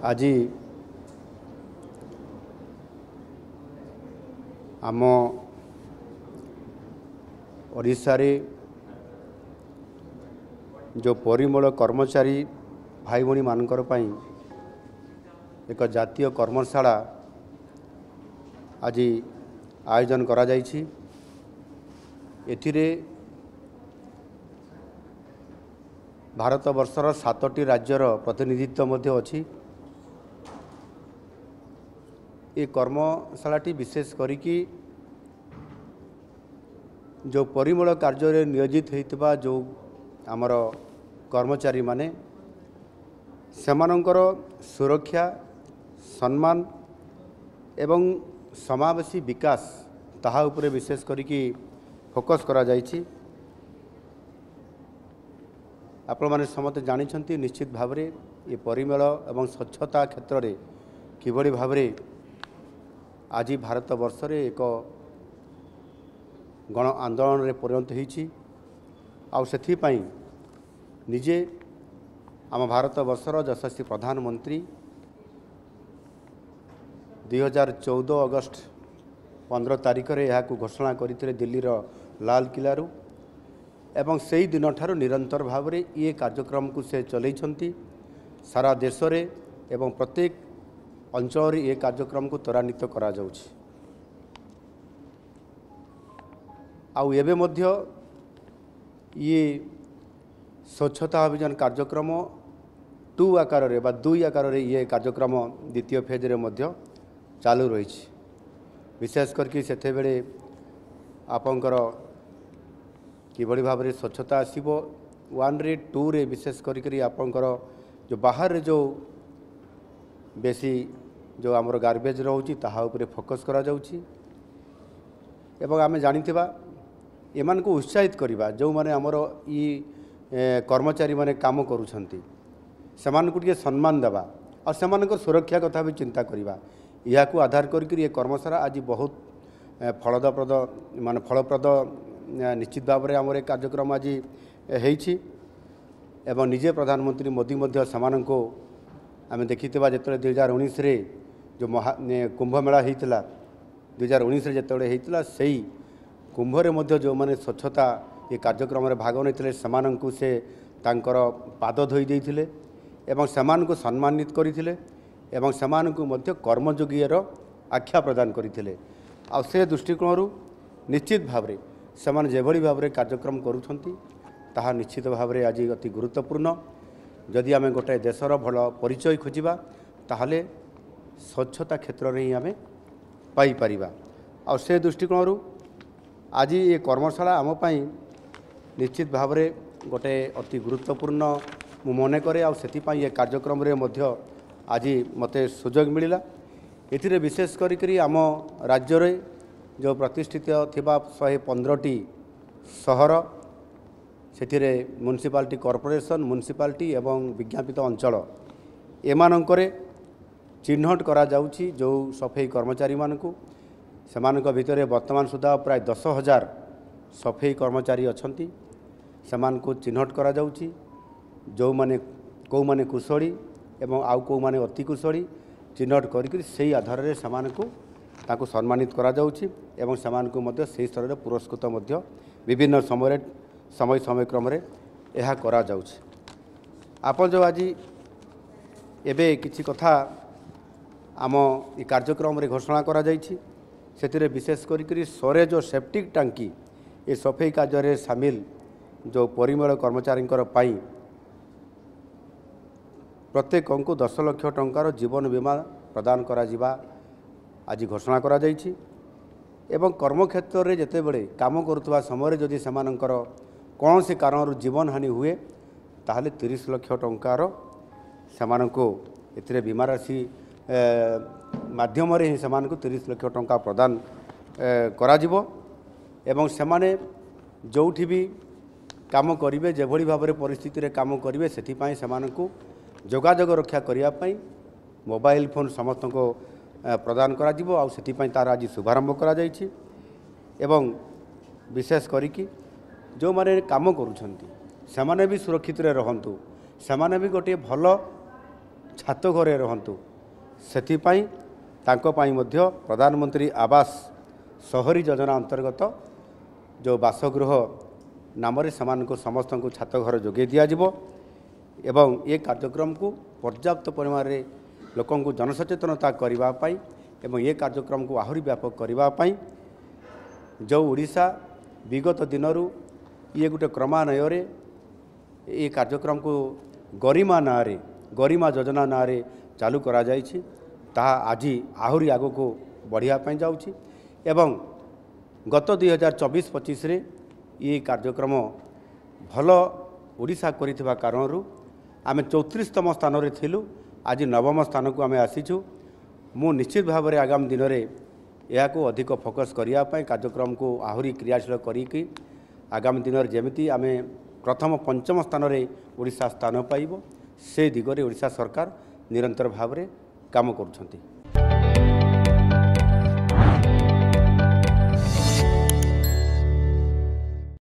आज आम ओडिशा रे जो परिमल कर्मचारी भाई भणी मानकर पई एक जातीय कर्मशाला आज आयोजन करा जायछि। एथिरे भारत वर्षर 7टी राज्यर प्रतिनिधित्व मध्य अछि। ये कर्मशालाटी विशेष करिकी जो परिमल कार्य रे नियोजित होइतबा जो आमर कर्मचारी माने सेमानंकर सुरक्षा सम्मान एवं समावेशी विकास ताहा उपरे विशेष करिकी फोकस करा जायछि। आपण माने समस्त जानिछंती निश्चित भाव रे ये परिमल एवं स्वच्छता क्षेत्र रे किभଳି भाव रे आज भारत वर्ष रे एक गण आंदोलन रे परिणत होईछि। आउ सेथि पई निजे आम भारत वर्षर यशस्वी प्रधानमंत्री 2014 अगस्त 15 तारिख रे यहाकू घोषणा करथिले दिल्ली रो लाल किला रु एवं से दिन ठार निरंतर भाव रे ये कार्यक्रम को से चलैछंती। सारा देश रे एवं प्रत्येक अंचल रे ये कार्यक्रम को त्वरान्वित करा जाउछि। आउ एबे मध्य ये स्वच्छता अभियान कार्यक्रम 2 आकार रे बा 2 आकार रे ये कार्यक्रम द्वितीय फेज रे मध्य चालू रही। विशेष करके सेते बेले आपंकर किभଳି भाव रे स्वच्छता आसीबो 1 रे 2 रे विशेष करके आपंकर जो बाहर रे जो बेसी जो आमर गार्बेज रहउची ताहा उपरे फोकस करा जाउची। एवं आमे जानिथिबा एमान को उत्साहित करिबा जो माने आमर ई कर्मचारी माने काम करूछंती सेमान को टिके सम्मान देबा और सेमानक सुरक्षा कथा भी चिंता करिबा या को आधार करके ये कर्मशाला आज बहुत फलप्रद माने फलप्रद निश्चित भाव में आमर कार्यक्रम आज होईछि। एवं निजे प्रधानमंत्री मोदी मध्य सेमानक आमे देखिथिबा जेतले 2019 रे जो कुंभ मेला होइतला 2019 रे जेतले होइतला सेही कुंभ रे मध्य जो माने स्वच्छता ये कार्यक्रम रे भाग नैतिले सेमानंकु से तांकर पाद धोई देइथिले एवं सेमानंकु सम्मानित करिथिले एवं सेमानंकु मध्य कर्मयोगीर आख्या प्रदान करिथिले। आ से दृष्टिकोण निश्चित भाव रे सेमान जेभଳି भाव रे कार्यक्रम करूछंती ताहा निश्चित भाव रे आज अति गुरुत्वपूर्ण। जदि आमे गोटे देशर भल परिचय खोजिबा ताहले स्वच्छता क्षेत्र रे ही आमे पाई परिबा। आ से दृष्टिकोण आज ये कर्मशाला आम पई निश्चित भाव रे गोटे अति गुरुत्वपूर्ण मु मने करे। आ सेति पई ये कार्यक्रम रे मध्य आज मते सुजोग मिलिला। एथिरे विशेष करी आम राज्य रे जो प्रतिष्ठित थिबा 115टी सहर सेथिरे म्युनिसिपालिटी कॉर्पोरेशन म्युनिसिपालिटी एवं विज्ञापित अंचल एमानंकरे चिन्हट करा जाउछि। जो सफाई कर्मचारी मानकु सेमानक भितरे वर्तमान सुधा प्राय 10,000 सफाई कर्मचारी अछंती सेमानकु चिन्हट करा जाउछि। जो माने को माने कुशली एवं आउ को माने अति कुशली चिन्हट करिक सेही आधार रे सेमानकु ताकु सम्मानित करा जाउछि एवं सेमानकु मध्य सेही स्तर रे पुरस्कृत मध्य विभिन्न समय क्रम रे एहा करा जाउछि। आपन जो आज एबे किछि कथा आम ई कार्यक्रम रे घोषणा करा जाइछि सेतिरे विशेष करी सरे जो सेप्टिक टांकी ये सफाई कार्य रे शामिल जो परिमल कर्मचारी पाई प्रत्येक को 10 लाख टंकार जीवन बीमा प्रदान करा जिबा आज घोषणा करा जाइछि। एवं कर्मक्षेत्र रे जेते बेले काम करुवा समय जदि सेमानंकर कौन से कारण जीवन हानि हुए ताहले 30 लाख टंकार सेमानंको एथिरे बीमा राशि माध्यम रे ही सेमानंको 30 लाख टंका प्रदान करा जिवो एवं सेमाने जोठी भी काम करिवे जेभଳି भाबरे परिस्थिति रे काम करिवे सेथि पई सेमानंको जोगाजोग रक्षा करिया पई मोबाइल फोन समस्त को प्रदान करा जिवो आ सेथि पई तार आज शुभारंभ करा जाइछि। एवं विशेष करिकी जो माने काम करूछंती सेमाने भी सुरक्षित रे रहंतु सेमाने भी गोटे भल ଛାତ ଘରେ ରହନ୍ତୁ। ସେଥିପାଇଁ ତାଙ୍କ ପାଇଁ ମଧ୍ୟ ପ୍ରଧାନମନ୍ତ୍ରୀ ଆବାସ ସହରୀ ଯୋଜନା ଅନ୍ତର୍ଗତ ଯେଉଁ ବାସଗୃହ ନାମରେ ସେମାନଙ୍କୁ ସମସ୍ତଙ୍କୁ ଛାତ ଘର ଯୋଗାଇ ଦିଆଯିବ ଏବଂ ଏ କାର୍ଯ୍ୟକ୍ରମକୁ ପର୍ଯ୍ୟାପ୍ତ ପରିମାଣରେ ଲୋକଙ୍କୁ ଜନସଚେତନତା କରିବା ପାଇଁ ଏବଂ ଏ କାର୍ଯ୍ୟକ୍ରମକୁ ଆହୁରି ବ୍ୟାପକ କରିବା ପାଇଁ ଯେଉଁ ଓଡ଼ିଶା ବିଗତ ଦିନରୁ ଇଏ ଗୋଟେ କ୍ରମାନ୍ୱୟରେ ଏ କାର୍ଯ୍ୟକ୍ରମକୁ ଗରିମା ନାଁରେ ଗରିମା ଯୋଜନା ନାଁରେ ଚାଲୁ କରାଯାଇଛି ତାହା ଆଜି ଆହୁରି ଆଗକୁ ବଢ଼ିବା ପାଇଁ ଯାଉଛି ଏବଂ ଗତ 2024-25ରେ ଏ କାର୍ଯ୍ୟକ୍ରମ ଭଲ ଓଡ଼ିଶା କରିଥିବା କାରଣରୁ ଆମେ 34ତମ ସ୍ଥାନରେ ଥିଲୁ, ଆଜି 9ମ ସ୍ଥାନକୁ ଆମେ ଆସିଛୁ। ମୁଁ ନିଶ୍ଚିତ ଭାବରେ ଆଗାମୀ ଦିନରେ ଏହାକୁ ଅଧିକ ଫୋକସ୍ କରିବା ପାଇଁ କାର୍ଯ୍ୟକ୍ରମକୁ ଆହୁରି କ୍ରିୟାଶୀଳ କରିକି ଆଗାମୀ ଦିନରେ ଯେମିତି ଆମେ ପ୍ରଥମ 5ମ ସ୍ଥାନରେ ଓଡ଼ିଶା ସ୍ଥାନ ପାଇବ ସେ ଦିଗରେ ଓଡ଼ିଶା ସରକାର ନିରନ୍ତର ଭାବରେ କାମ କରୁଛନ୍ତି।